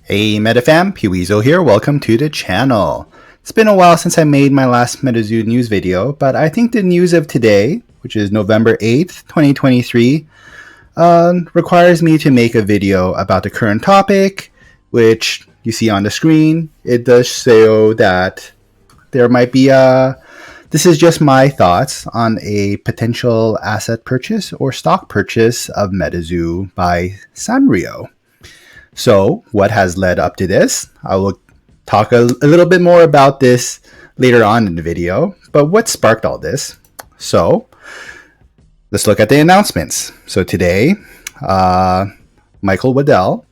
Hey Metafam, Peweezo here, welcome to the channel. It's been a while since I made my last Metazoo news video, but I think the news of today, which is November 8th, 2023, requires me to make a video about the current topic, which you see on the screen. It does show that there might be this is just my thoughts on a potential asset purchase or stock purchase of Metazoo by Sanrio. So, what has led up to this? I will talk a little bit more about this later on in the video, but what sparked all this? So, let's look at the announcements. So today, Michael Waddell,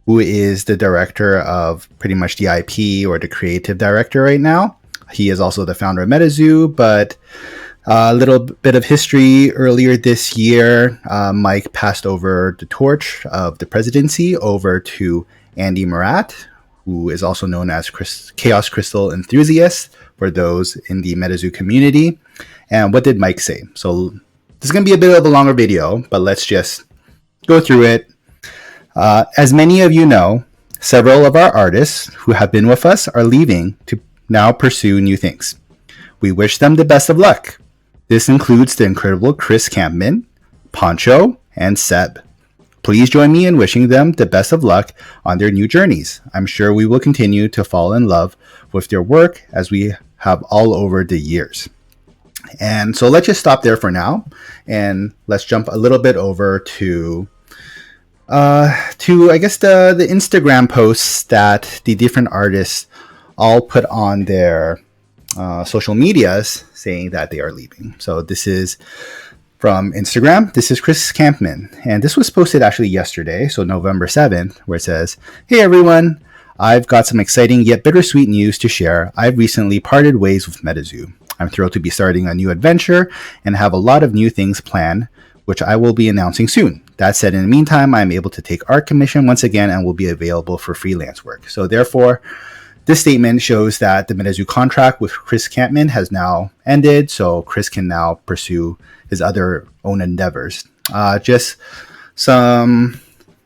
who is the director of pretty much the IP or the creative director right now, he is also the founder of Metazoo, but a little bit of history. Earlier this year, Mike passed over the torch of the presidency over to Andy Murat, who is also known as Chaos Crystal Enthusiast for those in the Metazoo community. And what did Mike say? So this is going to be a bit of a longer video, but let's just go through it. As many of you know, several of our artists who have been with us are leaving to now pursue new things. We wish them the best of luck. This includes the incredible Kris Campman, PONCHO, and Seb. Please join me in wishing them the best of luck on their new journeys. I'm sure we will continue to fall in love with their work as we have all over the years. And so let's just stop there for now, and let's jump a little bit over to I guess the Instagram posts that the different artists all put on their social medias saying that they are leaving. So this is from Instagram. This is Kris Campman, and this was posted actually yesterday, so November 7th, where it says, "Hey everyone, I've got some exciting yet bittersweet news to share. I've recently parted ways with Metazoo. I'm thrilled to be starting a new adventure and have a lot of new things planned, which I will be announcing soon. That said, in the meantime, I'm able to take art commission once again and will be available for freelance work." So therefore, this statement shows that the Metazoo contract with Kris Campman has now ended, so Kris can now pursue his other own endeavors. Just some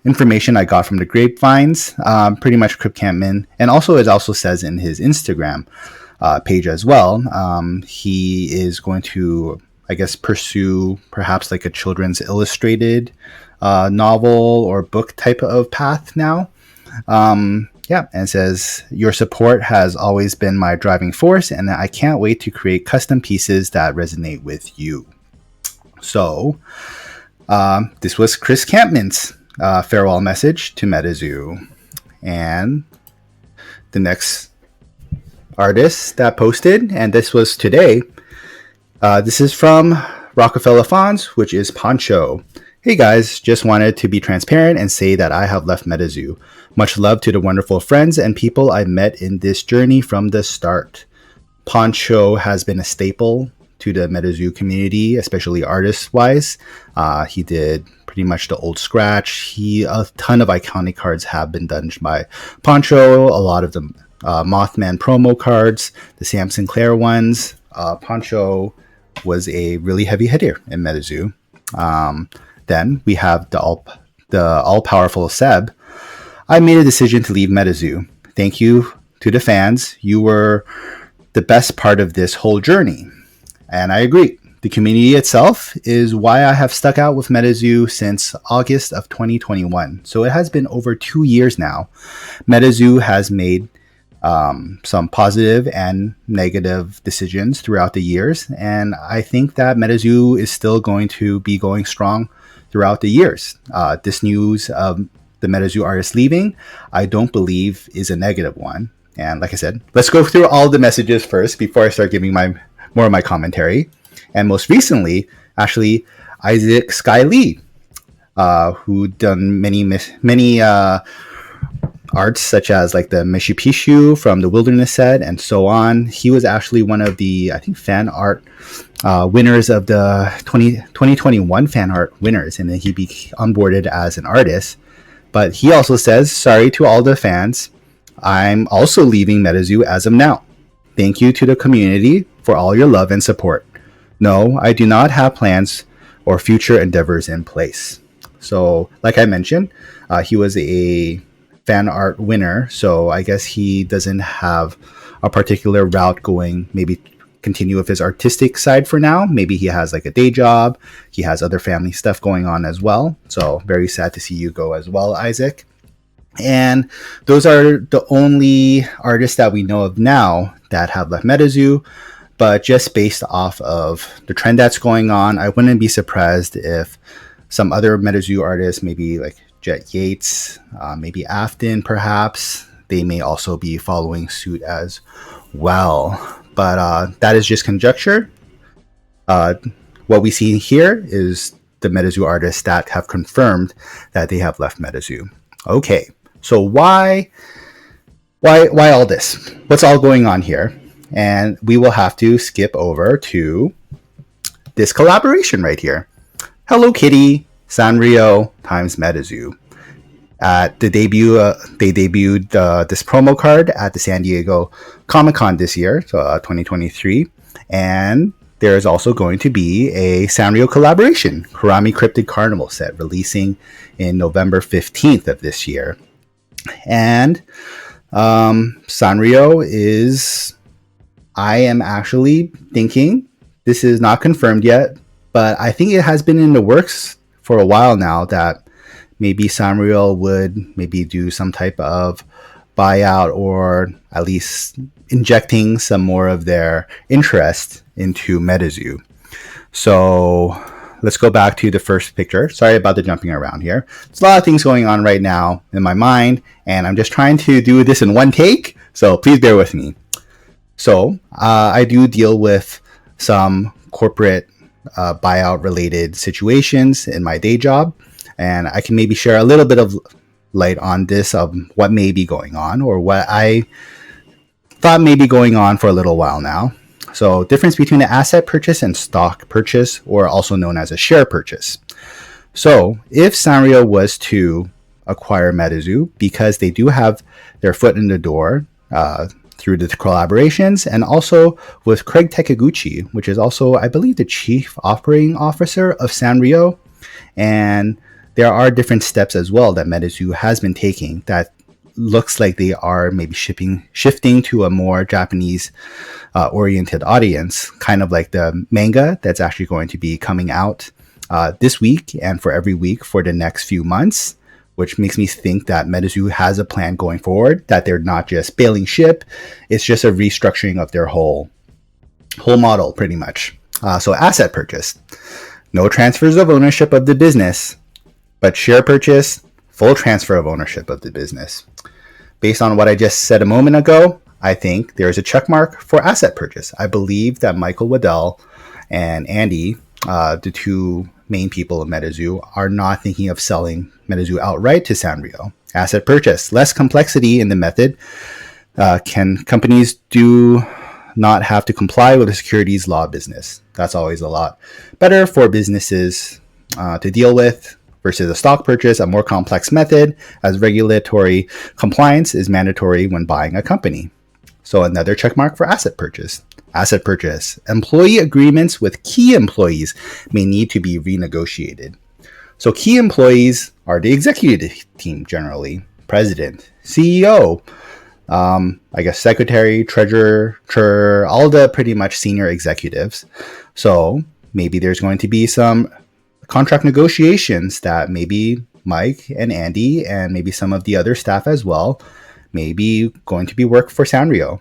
information I got from the grapevines. Pretty much Kris Campman, and also it also says in his Instagram page as well, he is going to, I guess, pursue perhaps like a children's illustrated novel or book type of path now. Yeah, and says, "Your support has always been my driving force, and I can't wait to create custom pieces that resonate with you." So, this was Kris Campman's farewell message to Metazoo. And the next artist that posted, and this was today, this is from Rockefeller Fonts, which is PONCHO. "Hey guys, just wanted to be transparent and say that I have left Metazoo. Much love to the wonderful friends and people I've met in this journey from the start. PONCHO has been a staple to the Metazoo community, especially artist-wise. He did pretty much the old scratch. A ton of iconic cards have been done by PONCHO, a lot of the Mothman promo cards, the Sam Sinclair ones. PONCHO was a really heavy hitter in Metazoo. Then we have the all-powerful Seb. I made a decision to leave Metazoo. Thank you to the fans. You were the best part of this whole journey." And I agree. The community itself is why I have stuck out with Metazoo since August of 2021. So it has been over 2 years now. Metazoo has made some positive and negative decisions throughout the years. And I think that Metazoo is still going to be going strong throughout the years. This news of the Metazoo artist leaving, I don't believe is a negative one. And like I said, let's go through all the messages first before I start giving more of my commentary. And most recently, actually, Isaac Sky Lee, who done many arts such as like the Mishu Pishu from the Wilderness set and so on. He was actually one of the, I think, fan art winners of the 2021 fan art winners, and then he be onboarded as an artist. But he also says, "Sorry to all the fans. I'm also leaving Metazoo as of now. Thank you to the community for all your love and support. No, I do not have plans or future endeavors in place." So, like I mentioned, he was a fan art winner, so I guess he doesn't have a particular route going, maybe continue with his artistic side for now. Maybe he has like a day job, he has other family stuff going on as well. So very sad to see you go as well, Isaac. And those are the only artists that we know of now that have left Metazoo. But just based off of the trend that's going on, I wouldn't be surprised if some other Metazoo artists, maybe like Jet Yates, maybe Afton perhaps, they may also be following suit as well. But that is just conjecture. What we see here is the Metazoo artists that have confirmed that they have left Metazoo. Okay, so why all this? What's all going on here? And we will have to skip over to this collaboration right here. Hello Kitty, Sanrio times Metazoo. At the debut, they debuted this promo card at the San Diego Comic-Con this year, so 2023. And there is also going to be a Sanrio Collaboration Karami Cryptid Carnival set releasing in November 15th of this year. And Sanrio is... I am actually thinking, this is not confirmed yet, but I think it has been in the works for a while now that maybe Sanrio would maybe do some type of buyout or at least injecting some more of their interest into Metazoo. So let's go back to the first picture. Sorry about the jumping around here. There's a lot of things going on right now in my mind, and I'm just trying to do this in one take, so please bear with me. So I do deal with some corporate buyout related situations in my day job, and I can maybe share a little bit of light on this of what may be going on or what I thought may be going on for a little while now. So difference between an asset purchase and stock purchase, or also known as a share purchase. So if Sanrio was to acquire Metazoo, because they do have their foot in the door through the collaborations, and also with Craig Takiguchi, which is also, I believe, the chief operating officer of Sanrio. And there are different steps as well that Metazoo has been taking that looks like they are maybe shifting to a more Japanese oriented audience, kind of like the manga that's actually going to be coming out this week and for every week for the next few months, which makes me think that Metazoo has a plan going forward, that they're not just bailing ship. It's just a restructuring of their whole model, pretty much. So asset purchase. No transfers of ownership of the business, but share purchase, full transfer of ownership of the business. Based on what I just said a moment ago, I think there is a check mark for asset purchase. I believe that Michael Waddell and Andy, the two main people of Metazoo, are not thinking of selling Metazoo outright to Sanrio. Asset purchase, less complexity in the method. Companies do not have to comply with the securities law business. That's always a lot better for businesses to deal with versus a stock purchase, a more complex method, as regulatory compliance is mandatory when buying a company. So another check mark for asset purchase. Asset purchase. Employee agreements with key employees may need to be renegotiated. So key employees are the executive team generally, president, CEO, I guess secretary, treasurer, all the pretty much senior executives. So maybe there's going to be some contract negotiations that maybe Mike and Andy and maybe some of the other staff as well may be going to be work for Sanrio.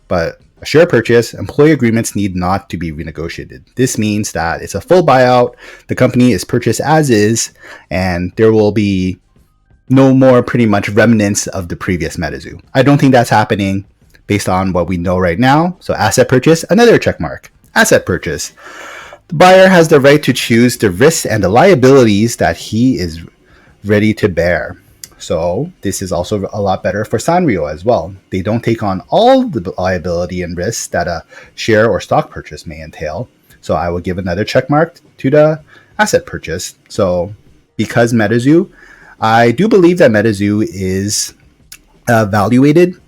But a share purchase, employee agreements need not to be renegotiated. This means that it's a full buyout, the company is purchased as is, and there will be no more pretty much remnants of the previous Metazoo. I don't think that's happening based on what we know right now. So asset purchase, another check mark. Asset purchase. The buyer has the right to choose the risks and the liabilities that he is ready to bear. So this is also a lot better for Sanrio as well. They don't take on all the liability and risks that a share or stock purchase may entail. So I will give another check mark to the asset purchase. So because Metazoo, I do believe that Metazoo is evaluated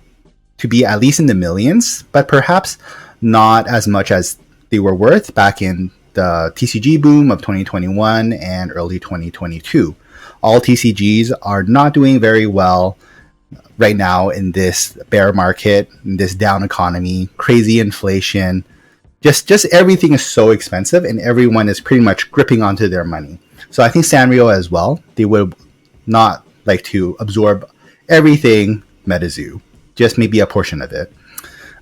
to be at least in the millions, but perhaps not as much as they were worth back in the TCG boom of 2021 and early 2022. All TCGs are not doing very well right now in this bear market, in this down economy, crazy inflation. Just everything is so expensive, and everyone is pretty much gripping onto their money. So I think Sanrio as well, they would not like to absorb everything Metazoo, just maybe a portion of it.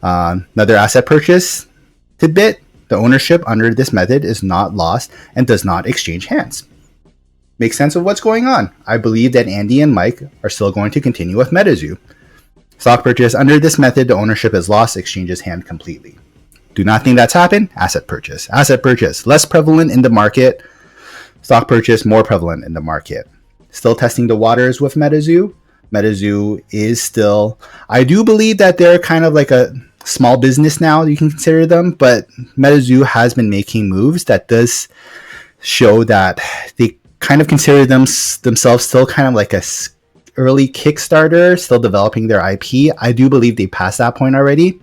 Another asset purchase tidbit: the ownership under this method is not lost and does not exchange hands. Make sense of what's going on. I believe that Andy and Mike are still going to continue with Metazoo. Stock purchase under this method, the ownership is lost, exchanges hand completely. Do not think that's happened. Asset purchase. Asset purchase, less prevalent in the market. Stock purchase, more prevalent in the market. Still testing the waters with Metazoo. Metazoo is still, I do believe that they're kind of like a small business now, you can consider them, but Metazoo has been making moves that does show that they kind of consider themselves still kind of like a early Kickstarter, still developing their IP. I do believe they passed that point already,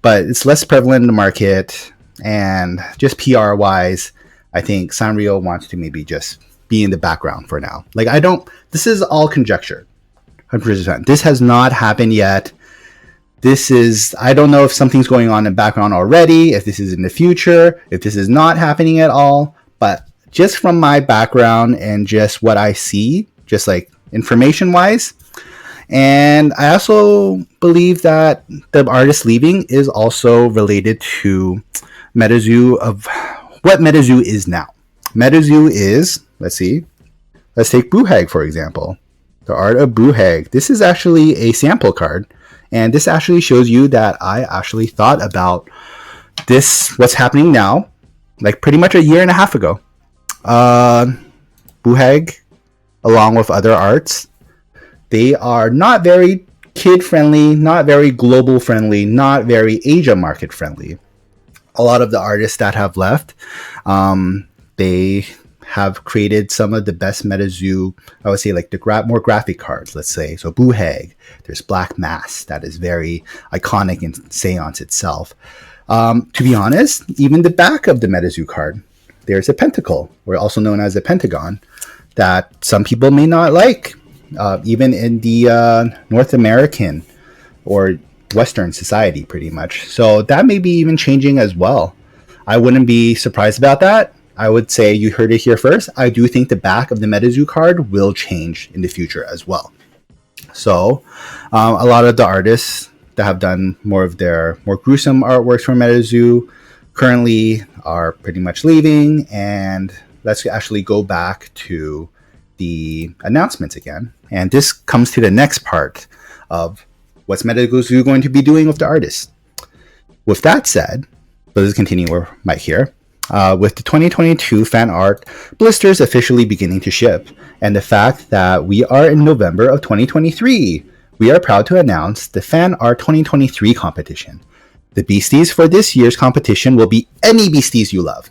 but it's less prevalent in the market, and just PR wise, I think Sanrio wants to maybe just be in the background for now. Like, this is all conjecture. 100%. This has not happened yet. I don't know if something's going on in the background already, if this is in the future, if this is not happening at all, but just from my background and just what I see, just like information wise. And I also believe that the artist leaving is also related to Metazoo, of what Metazoo is now. Metazoo is, let's take Bruhag for example. The art of Bruhag. This is actually a sample card, and this actually shows you that I actually thought about this, what's happening now, like pretty much a year and a half ago. Bruhag, along with other arts, they are not very kid friendly, not very global friendly, not very Asia market friendly. A lot of the artists that have left, they have created some of the best Metazoo, I would say, like the more graphic cards, let's say. So Bruhag, there's Black Mass, that is very iconic in Seance itself. To be honest, even the back of the Metazoo card, there's a pentacle, or also known as a pentagon, that some people may not like, even in the North American or Western society, pretty much. So that may be even changing as well. I wouldn't be surprised about that. I would say you heard it here first. I do think the back of the Metazoo card will change in the future as well. So a lot of the artists that have done more of their more gruesome artworks for Metazoo currently are pretty much leaving. And let's actually go back to the announcements again. And this comes to the next part of what's Metazoo going to be doing with the artists. With that said, let's continue with Mike here. With the 2022 fan art blisters officially beginning to ship, and the fact that we are in November of 2023, we are proud to announce the Fan Art 2023 competition. The beasties for this year's competition will be any beasties you love.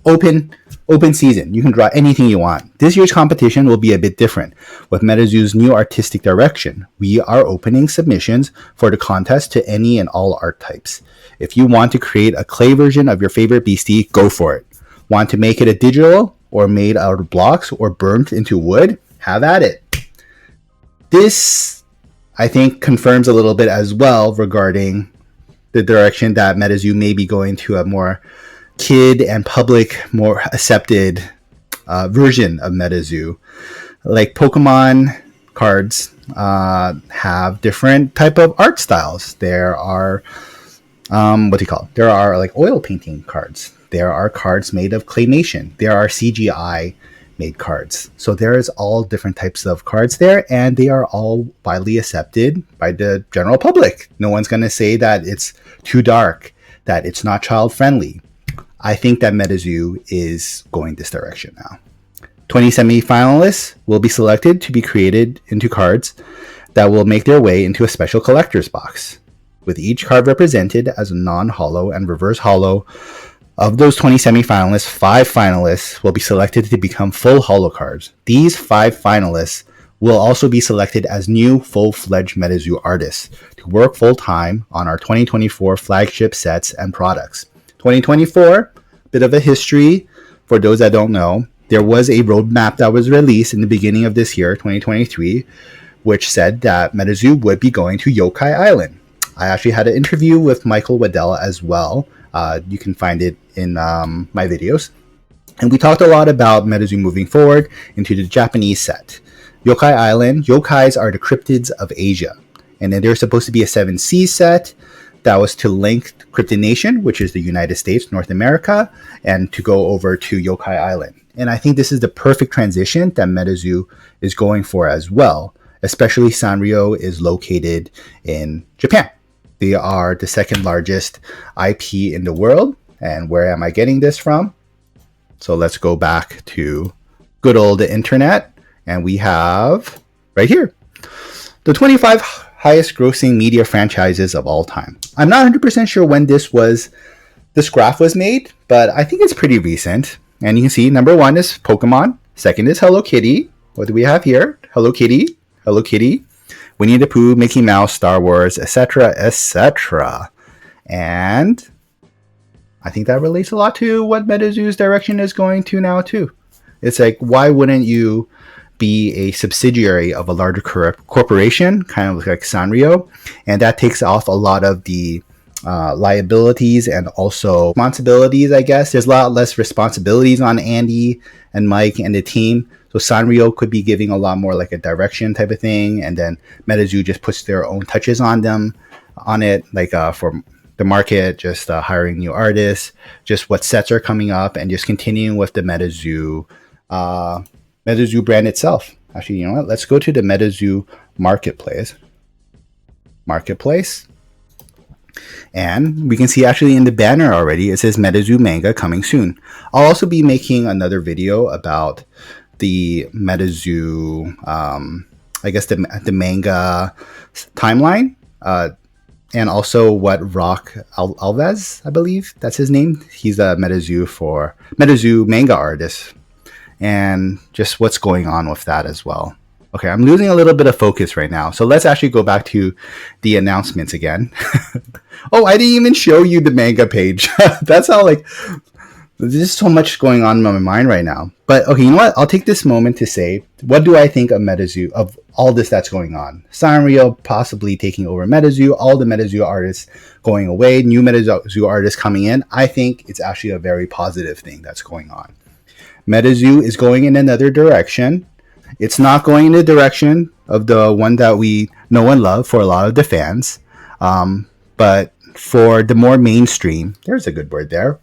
Open season. You can draw anything you want. This year's competition will be a bit different. With Metazoo's new artistic direction, we are opening submissions for the contest to any and all art types. If you want to create a clay version of your favorite beastie, go for it. Want to make it a digital or made out of blocks or burnt into wood? Have at it. This, I think, confirms a little bit as well regarding the direction that Metazoo may be going to a more kid and public, more accepted version of Metazoo. Like Pokemon cards have different type of art styles. There are there are like oil painting cards. There are cards made of claymation. There are CGI made cards. So there is all different types of cards there, and they are all widely accepted by the general public. No one's going to say that it's too dark, that it's not child friendly. I think that Metazoo is going this direction now. 20 semi-finalists will be selected to be created into cards that will make their way into a special collector's box, with each card represented as a non-holo and reverse holo. Of those 20 semi-finalists, 5 finalists will be selected to become full holo cards. These 5 finalists will also be selected as new full-fledged Metazoo artists to work full-time on our 2024 flagship sets and products. 2024, bit of a history for those that don't know. There was a roadmap that was released in the beginning of this year, 2023, which said that Metazoo would be going to Yokai Island. I actually had an interview with Michael Waddell as well. You can find it in my videos. And we talked a lot about Metazoo moving forward into the Japanese set. Yokai Island, yokais are the cryptids of Asia. And then there's supposed to be a 7 Seas set that was to link Cryptid Nation, which is the United States, North America, and to go over to Yokai Island. And I think this is the perfect transition that Metazoo is going for as well. Especially Sanrio is located in Japan. They are the second largest IP in the world. And where am I getting this from? So let's go back to good old internet. And we have right here the 25 highest grossing media franchises of all time. I'm not 100% sure when this graph was made, but I think it's pretty recent. And you can see number 1 is Pokemon. Second is Hello Kitty. What do we have here? Hello Kitty, Hello Kitty, Winnie the Pooh, Mickey Mouse, Star Wars, etc., etc. And I think that relates a lot to what Metazoo's direction is going to now too. It's like, why wouldn't you be a subsidiary of a larger corporation, kind of like Sanrio, and that takes off a lot of the liabilities and also responsibilities, I guess. There's a lot less responsibilities on Andy and Mike and the team. So Sanrio could be giving a lot more like a direction type of thing, and then Metazoo just puts their own touches on it, like for the market, just hiring new artists, just what sets are coming up, and just continuing with the Metazoo brand itself. Actually, you know what? Let's go to the Metazoo marketplace. And we can see actually in the banner already, it says Metazoo manga coming soon. I'll also be making another video about the Metazoo, I guess the manga timeline, and also what Rock Alves, I believe that's his name. He's a Metazoo manga artist. And just what's going on with that as well. Okay, I'm losing a little bit of focus right now. So let's actually go back to the announcements again. Oh, I didn't even show you the manga page. That's how, like, there's so much going on in my mind right now. But okay, you know what? I'll take this moment to say, what do I think of Metazoo, of all this that's going on? Sanrio possibly taking over Metazoo, all the Metazoo artists going away, new Metazoo artists coming in. I think it's actually a very positive thing that's going on. Metazoo is going in another direction. It's not going in the direction of the one that we know and love for a lot of the fans. But for the more mainstream, there's a good word there,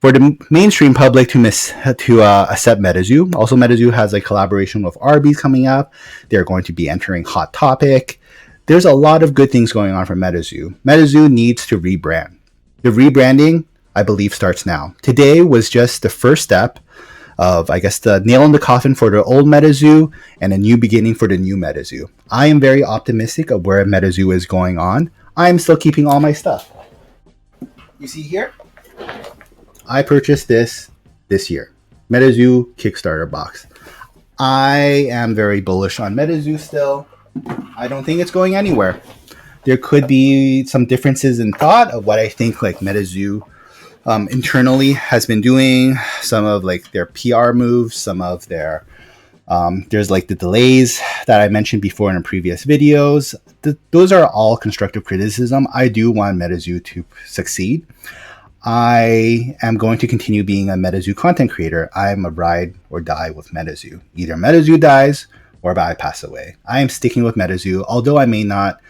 for the mainstream public to accept Metazoo. Also, Metazoo has a collaboration with Hobbies coming up. They're going to be entering Hot Topic. There's a lot of good things going on for Metazoo. Metazoo needs to rebrand. The rebranding, I believe, starts now. Today was just the first step of, I guess, the nail in the coffin for the old Metazoo and a new beginning for the new Metazoo. I am very optimistic of where Metazoo is going on. I'm still keeping all my stuff. You see here? I purchased this year. Metazoo Kickstarter box. I am very bullish on Metazoo still. I don't think it's going anywhere. There could be some differences in thought of what I think like Metazoo internally has been doing, some of like their PR moves, some of their there's like the delays that I mentioned before in previous videos. Those are all constructive criticism. I do want Metazoo to succeed. I am going to continue being a Metazoo content creator. I'm a ride or die with Metazoo. Either Metazoo dies or I pass away. I am sticking with Metazoo, although I may not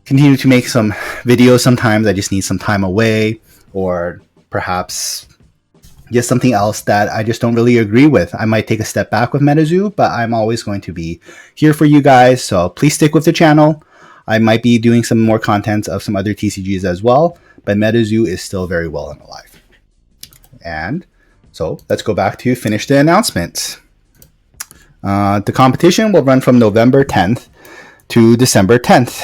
continue to make some videos. Sometimes I just need some time away, or perhaps just something else that I just don't really agree with. I might take a step back with Metazoo, but I'm always going to be here for you guys. So please stick with the channel. I might be doing some more content of some other TCGs as well, but Metazoo is still very well and alive. And so let's go back to finish the announcements. The competition will run from November 10th to December 10th,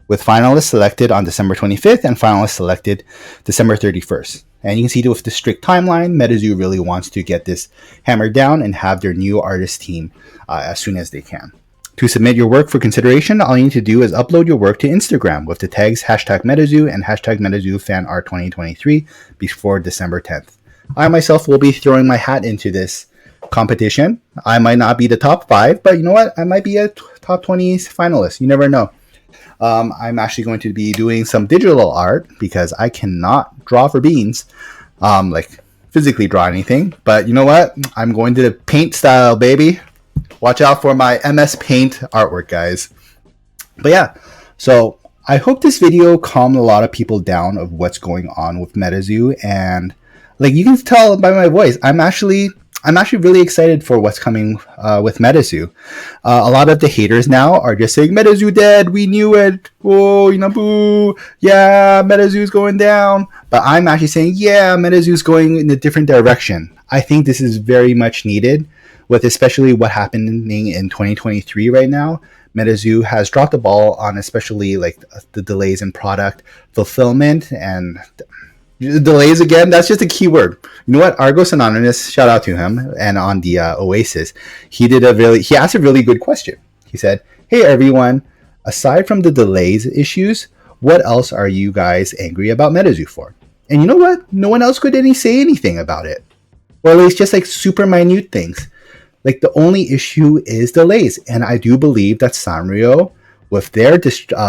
with finalists selected on December 25th and finalists selected December 31st. And you can see with the strict timeline, Metazoo really wants to get this hammered down and have their new artist team as soon as they can. To submit your work for consideration, all you need to do is upload your work to Instagram with the tags #Metazoo and #MetazooFanArt2023 before December 10th. I myself will be throwing my hat into this competition. I might not be the top 5, but you know what? I might be a top 20 finalists. You never know. I'm actually going to be doing some digital art because I cannot draw for beans, like physically draw anything. But you know what? I'm going to the paint style, baby. Watch out for my MS Paint artwork, guys. But yeah, so I hope this video calmed a lot of people down of what's going on with Metazoo, and like you can tell by my voice, I'm actually really excited for what's coming with Metazoo. A lot of the haters now are just saying Metazoo dead, we knew it, oh, you know, boo, yeah, Metazoo's going down. But I'm actually saying, yeah, Metazoo's going in a different direction. I think this is very much needed, with especially what happening in 2023 right now. Metazoo has dropped the ball on especially like the delays in product fulfillment and delays again. That's just a key word. You know what? Argos Anonymous, shout out to him, and on the Oasis, he asked a really good question. He said, "Hey everyone, aside from the delays issues, what else are you guys angry about Metazoo for?" And you know what? No one else could say anything about it, or at least just like super minute things. Like the only issue is delays, and I do believe that Sanrio, with their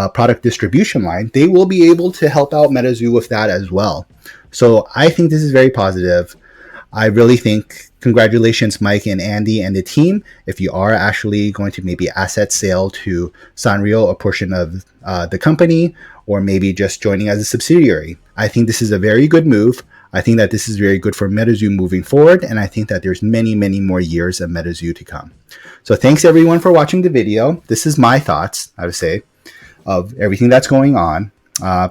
product distribution line, they will be able to help out Metazoo with that as well. So I think this is very positive. I really think congratulations, Mike and Andy and the team, if you are actually going to maybe asset sale to Sanrio, a portion of the company, or maybe just joining as a subsidiary. I think this is a very good move. I think that this is very good for Metazoo moving forward, and I think that there's many, many more years of Metazoo to come. So thanks everyone for watching the video. This is my thoughts, I would say, of everything that's going on.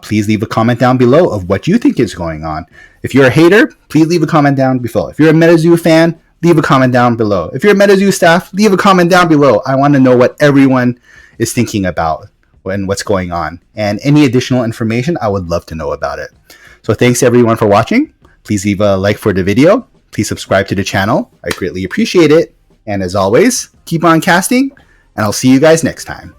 Please leave a comment down below of what you think is going on. If you're a hater, please leave a comment down below. If you're a Metazoo fan, leave a comment down below. If you're a Metazoo staff, leave a comment down below. I want to know what everyone is thinking about and what's going on. And any additional information, I would love to know about it. So thanks everyone for watching. Please leave a like for the video. Please subscribe to the channel. I greatly appreciate it. And as always, keep on casting, and I'll see you guys next time.